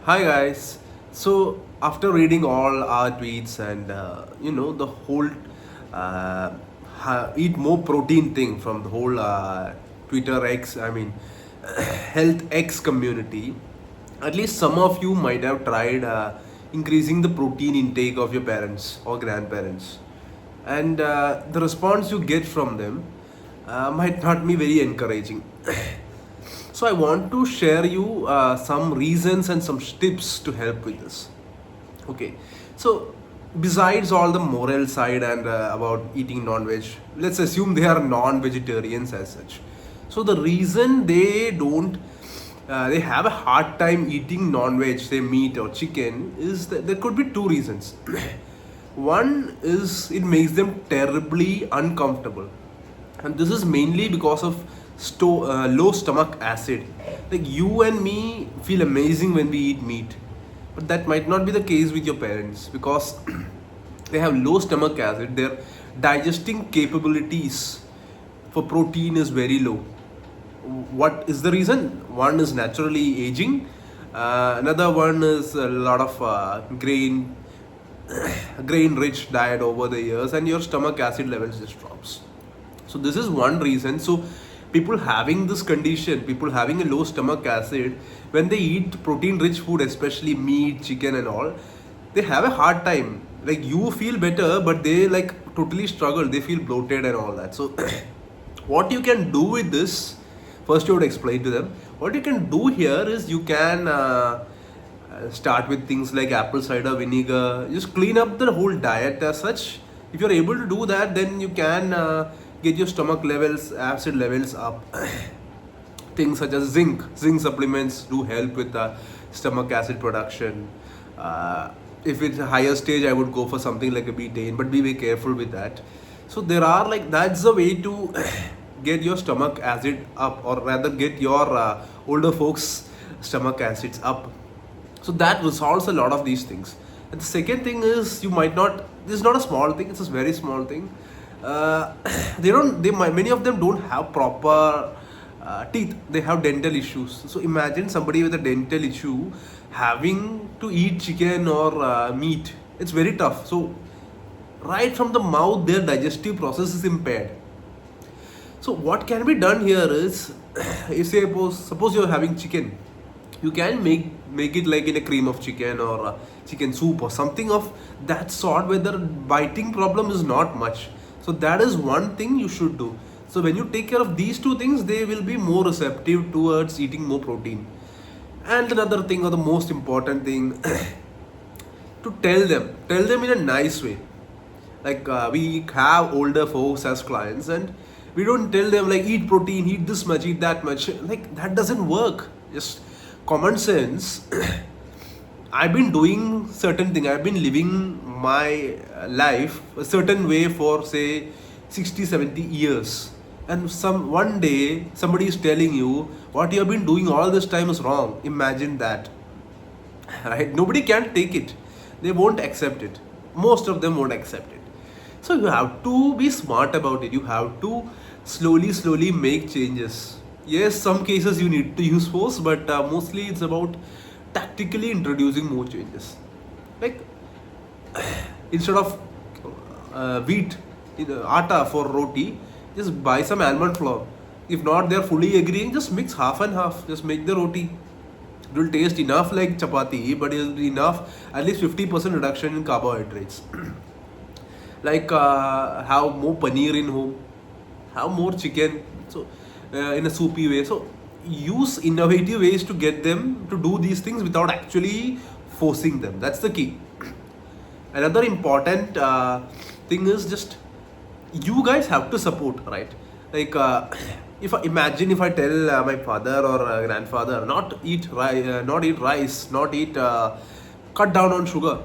Hi guys. So after reading all our tweets and the whole eat more protein thing from the whole Twitter X, health X community, at least some of you might have tried increasing the protein intake of your parents or grandparents, and the response you get from them might not be very encouraging. So I want to share you some reasons and some tips to help with this. Okay, so besides all the moral side and about eating non-veg, let's assume they are non-vegetarians as such. So the reason they don't, they have a hard time eating non-veg, say meat or chicken, is that there could be two reasons. One is it makes them terribly uncomfortable, and this is mainly because of low stomach acid. Like you and me feel amazing when we eat meat, but that might not be the case with your parents because they have low stomach acid. Their digesting capabilities for protein is very low. What is the reason? One is naturally aging. Another one is a lot of grain rich diet over the years, and your stomach acid levels just drops. So this is one reason. So people having this condition, people having a low stomach acid, when they eat protein rich food, especially meat, chicken and all, they have a hard time. Like you feel better, but they like totally struggle. They feel bloated and all that. So what you can do with this, first you would explain to them. What you can do here is you can start with things like apple cider vinegar. Just clean up the whole diet as such. If you're able to do that, then you can get your stomach levels, acid levels up. Things such as zinc supplements do help with the stomach acid production. If it's a higher stage, I would go for something like a betaine, but be very careful with that. So there are like that's the way to get your stomach acid up, or rather get your older folks stomach acids up. So that resolves a lot of these things. And the second thing is, you might not, this is not a small thing, it's a very small thing. uh, many of them don't have proper teeth. They have dental issues. So imagine somebody with a dental issue having to eat chicken or meat. It's very tough. So right from the mouth, their digestive process is impaired. So what can be done here is, if suppose you're having chicken, you can make it like in a cream of chicken or chicken soup or something of that sort, where the biting problem is not much. So that is one thing you should do. So when you take care of these two things, they will be more receptive towards eating more protein. And another thing, or the most important thing, to tell them in a nice way. Like we have older folks as clients, and we don't tell them like eat protein, eat this much, eat that much. Like that doesn't work. Just common sense. I've been doing certain thing. I've been living my life a certain way for say 60, 70 years. And some one day somebody is telling you what you have been doing all this time is wrong. Imagine that. Right? Nobody can take it. They won't accept it. Most of them won't accept it. So you have to be smart about it. You have to slowly make changes. Yes, some cases you need to use force, but mostly it's about tactically introducing more changes. Like instead of wheat, atta for roti, just buy some almond flour. If not, they're fully agreeing, just mix half and half. Just make the roti. It will taste enough like chapati, but it'll be enough, at least 50% reduction in carbohydrates. Like have more paneer in home, have more chicken. So in a soupy way. So use innovative ways to get them to do these things without actually forcing them. That's the key. Another important thing is just you guys have to support, right? Like if I imagine, if I tell my father or grandfather not eat rice, not eat cut down on sugar.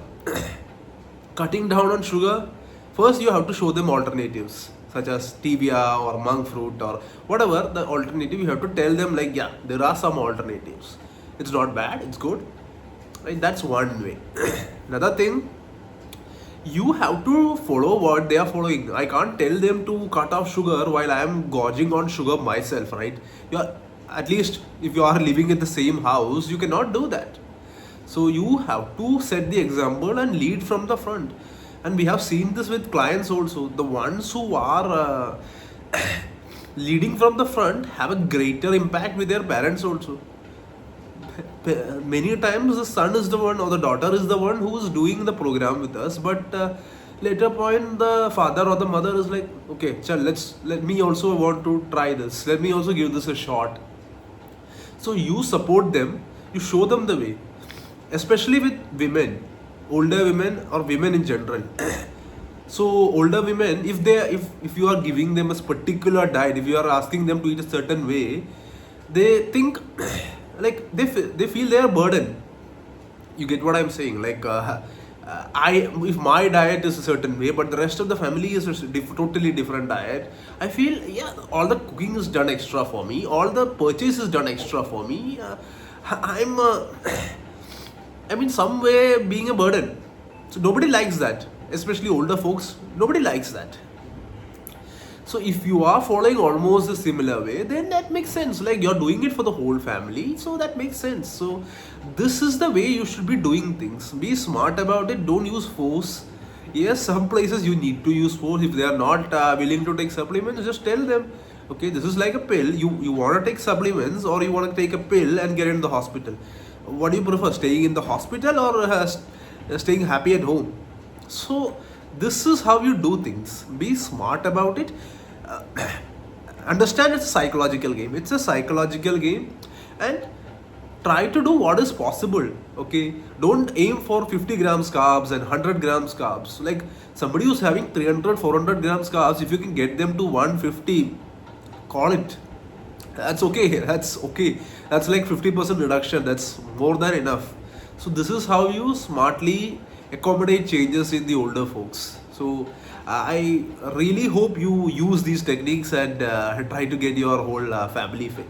Cutting down on sugar, first you have to show them alternatives such as stevia or monk fruit or whatever the alternative. You have to tell them like, yeah, there are some alternatives. It's not bad, it's good. Right? That's one way. Another thing, you have to follow what they are following. I can't tell them to cut off sugar while I am gorging on sugar myself, right? You are, at least if you are living in the same house, you cannot do that. So you have to set the example and lead from the front. And we have seen this with clients also. The ones who are leading from the front have a greater impact with their parents also. Many times the son is the one or the daughter is the one who is doing the program with us, but later point the father or the mother is like, okay, chal, let me also want to try this, let me also give this a shot. So you support them, you show them the way, especially with women, older women or women in general. So older women, if you are giving them a particular diet, if you are asking them to eat a certain way, they think like they feel they are burden. You get what I'm saying? Like I if my diet is a certain way, but the rest of the family is a totally different diet. I feel, yeah, all the cooking is done extra for me, all the purchase is done extra for me. I'm I'm in some way being a burden. So nobody likes that, especially older folks. Nobody likes that. So if you are following almost a similar way, then that makes sense. Like you're doing it for the whole family, so that makes sense. So this is the way you should be doing things. Be smart about it. Don't use force. Yes, some places you need to use force. If they are not willing to take supplements, just tell them, okay, this is like a pill. You want to take supplements or you want to take a pill and get into the hospital. What do you prefer, staying in the hospital or staying happy at home? So this is how you do things. Be smart about it. Uh, Understand it's a psychological game. It's a psychological game, and try to do what is possible. Okay, don't aim for 50 grams carbs and 100 grams carbs. Like somebody who's having 300, 400 grams carbs, if you can get them to 150, call it. That's okay. That's okay. That's like 50% reduction. That's more than enough. So this is how you smartly accommodate changes in the older folks. So I really hope you use these techniques and try to get your whole family fit.